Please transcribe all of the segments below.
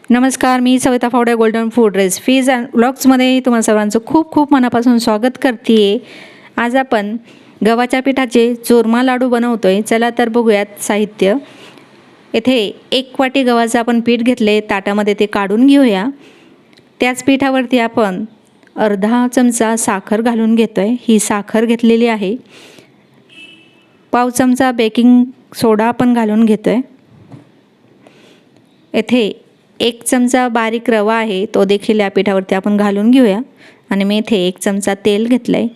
नमस्कार, मी सविता फावडे golden food recipes and व्लॉग्समध्ये तुम्हाला सर्वांचं खूप खूप मनापासून स्वागत करते. आज आपण गव्हाच्या पिठाचे चुरमा लाडू बनवतोय. चला तर बघूयात साहित्य. येथे 1 वाटी गव्हाचं आपण पीठ घेतले, ताटामध्ये ते काढून घेऊया. त्याच पिठावरती आपण अर्धा चमचा साखर घालून घेतोय. ही साखर घेतलेली आहे. पाव चमचा बेकिंग सोडा आपण घालून घेतोय. येथे 1 चमचा बारीक रवा आहे, तो देखील या पिठावरती आपण घालून घेऊया. आणि मी इथे 1 चमचा तेल घेतलं आहे.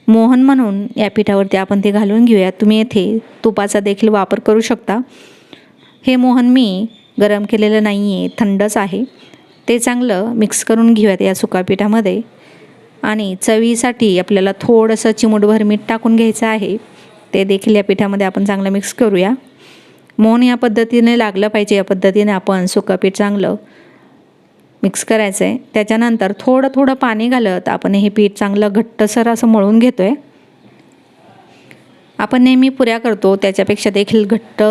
मोहन म्हणून या पिठावरती आपण ते घालून घेऊया. तुम्ही येथे तुपाचा देखील वापर करू शकता. हे मोहन मी गरम केलेलं नाही आहे, थंडच आहे. ते चांगलं मिक्स करून घेऊयात या सुका पिठामध्ये. आणि चवीसाठी आपल्याला थोडंसं चिमूटभर मीठ टाकून घ्यायचं आहे. ते देखील या पिठामध्ये आपण चांगलं मिक्स करूया. मोहन या पद्धतीने लागलं पाहिजे. या पद्धतीने आपण सुकं पीठ चांगलं मिक्स करायचं आहे. त्याच्यानंतर थोडं थोडं पाणी घालत आपण हे पीठ चांगलं घट्टसर असं मळून घेतो आहे. आपण नेहमी पुऱ्या करतो त्याच्यापेक्षा देखील घट्ट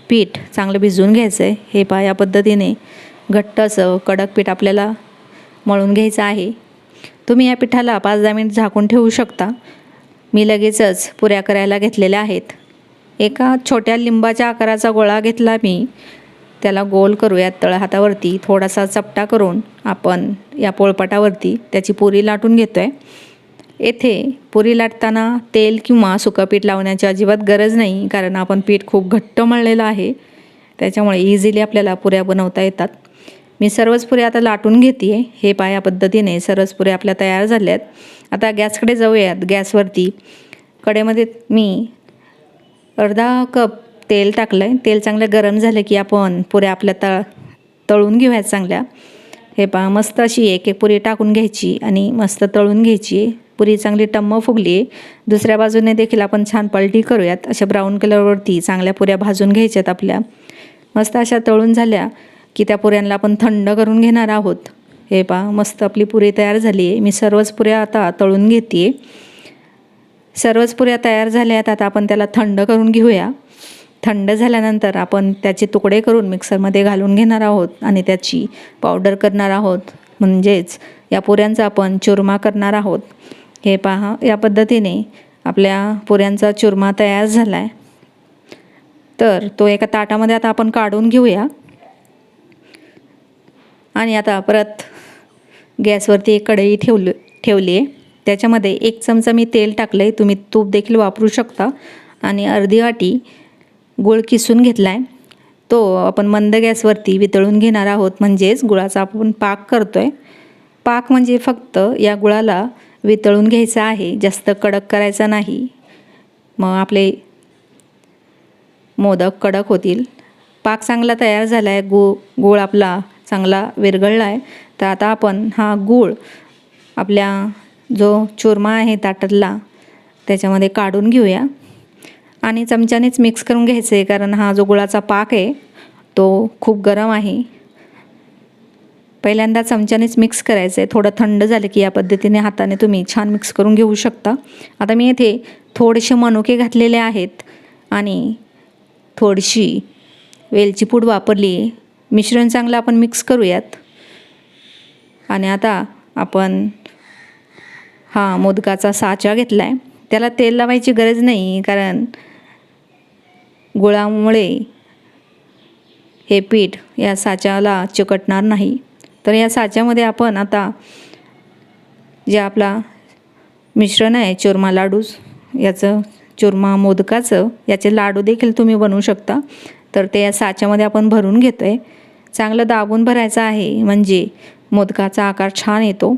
पीठ चांगलं भिजवून घ्यायचं आहे. हे पहा, या पद्धतीने घट्ट असं कडक पीठ आपल्याला मळून घ्यायचं आहे. तुम्ही या पिठाला 5-10 मिनिट झाकून ठेवू शकता. मी लगेचच पुऱ्या करायला घेतलेल्या आहेत. एका छोट्या लिंबाच्या आकाराचा गोळा घेतला मी. त्याला गोल करूयात. तळहातावरती थोडासा चपटा करून आपण या पोळपाटावरती त्याची पुरी लाटून घेतो आहे. येथे पुरी लाटताना तेल किंवा सुकं पीठ लावण्याची अजिबात गरज नाही, कारण आपण पीठ खूप घट्ट मळलेलं आहे. त्याच्यामुळे इझिली आपल्याला पुऱ्या बनवता येतात. मी सर्वच पुऱ्या आता लाटून घेते आहे. हे पहा, या पद्धतीने सर्वच पुऱ्या आपल्या तयार झाल्यात. आता गॅसकडे जाऊयात. गॅसवरती कढईमध्ये मी अर्धा कप तेल टाकलं आहे. तेल चांगलं गरम झालं की आपण पुऱ्या आपल्या तळून घेऊयात चांगल्या. हे पहा, मस्त अशी एक एक पुरी टाकून घ्यायची आणि मस्त तळून घ्यायची. पुरी चांगली टम्म फुगली आहे. दुसऱ्या बाजूने देखील आपण छान पलटी करूयात. अशा ब्राऊन कलरवरती चांगल्या पुऱ्या भाजून घ्यायच्यात आपल्या. मस्त अशा तळून झाल्या की त्या पुऱ्यांना आपण थंड करून घेणार आहोत. हे पहा, मस्त आपली पुरी तयार झाली आहे. मी सर्वच पुऱ्या आता तळून घेते आहे. सर्वच पुऱ्या तयार झाल्यात. आता आपण त्याला थंड करून घेऊया. थंड झाल्यानंतर आपण त्याचे तुकडे करून मिक्सरमध्ये घालून घेणार आहोत आणि त्याची पावडर करणार आहोत. म्हणजेच या पुऱ्यांचा आपण चुरमा करणार आहोत. हे पहा, या पद्धतीने आपल्या पुऱ्यांचा चुरमा तयार झाला आहे. तर तो एका ताटामध्ये आता आपण काढून घेऊया. आणि आता परत गॅसवरती एक कढई ठेवली आहे. त्याच्यामध्ये 1 चमचा मी तेल टाकलं आहे. तुम्ही तूप देखील वापरू शकता. आणि अर्धी वाटी गूळ किसून घेतला आहे. तो आपण मंद गॅसवरती वितळून घेणार आहोत. म्हणजेच गुळाचा आपण पाक करतो आहे. पाक म्हणजे फक्त या गुळाला वितळून घ्यायचा आहे, जास्त कडक करायचा नाही. मग आपले मोदक कडक होतील. पाक चांगला तयार झाला आहे. गूळ आपला चांगला विरघळला आहे. तर आता आपण हा गूळ आपल्या जो चुरमा आहे ताटातला त्याच्यामध्ये काढून घेऊया. आणि चमच्यानेच मिक्स करून घ्यायचं आहे, कारण हा जो गुळाचा पाक आहे तो खूप गरम आहे. पहिल्यांदा चमच्यानेच मिक्स करायचं आहे. थोडं थंड झालं की या पद्धतीने हाताने तुम्ही छान मिक्स करून घेऊ शकता. आता मी येथे थोडेसे मनुके घातलेले आहेत आणि थोडीशी वेलची पूड वापरली आहे. मिश्रण चांगलं आपण मिक्स करूयात. आणि आता आपण हा मोदकाचा साचा घेतला आहे. त्याला तेल लावायची गरज नाही, कारण गुळामुळे हे पीठ या साच्याला चिकटणार नाही. तर या साच्यामध्ये आपण आता जे आपला मिश्रण आहे चुरमा लाडू याचं, चुरमा मोदकाचं, याचे लाडू देखील तुम्ही बनवू शकता. तर ते या साच्यामध्ये आपण भरून घेतो आहे. चांगलं दाबून भरायचं आहे, म्हणजे मोदकाचा आकार छान येतो.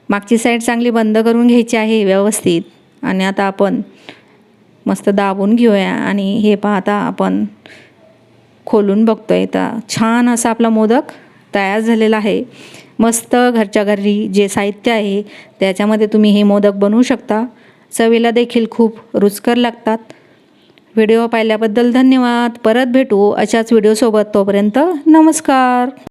मागची साईड चांगली बंद करून घ्यायची आहे व्यवस्थित. आणि आता आपण मस्त दाबून घेऊया. आणि हे पाहता आपण खोलून बघतो आहे, तर छान असा आपला मोदक तयार झालेला आहे. मस्त घरच्या घरी जे साहित्य आहे त्याच्यामध्ये तुम्ही हे मोदक बनवू शकता. चवीला देखील खूप रुचकर लागतात. व्हिडिओ पाहिल्याबद्दल धन्यवाद. परत भेटू अशाच व्हिडिओसोबत. तोपर्यंत नमस्कार.